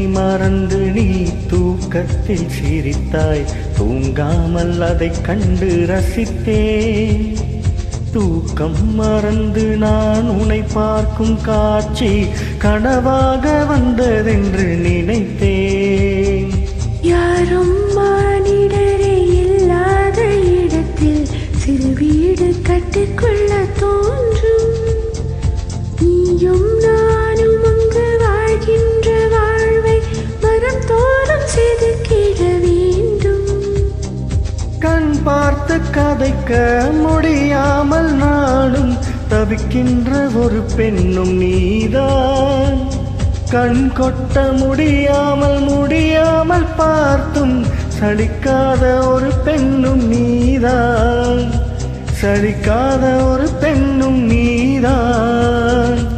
மறந்து நீ தூக்கத்தில் சிரித்தாய். தூங்காமல் அதைக் கண்டு ரசித்தேன். தூக்கம் மறந்து நான் உன்னை பார்க்கும் காட்சி கனவாக வந்ததென்று நினைத்தேன். யாரும் மானிடரே இல்லாத இடத்தில் சிறு வீடு கட்டிக்கொள்ள தோன்றும். நீயும் நானும் அங்கு வாழ்கின்ற வாழ்வை மரம் தோறும் செதுக்கிட வேண்டும். கண் பார்த்து கதைக்க முடியாமல் நானும் தவிக்கின்ற ஒரு பெண்ணும் நீதான். கண் கொட்ட முடியாமல் பார்த்தும் சலிக்காத ஒரு பெண்ணும் நீதான். சலிக்காத ஒரு பெண்ணும் நீதான்.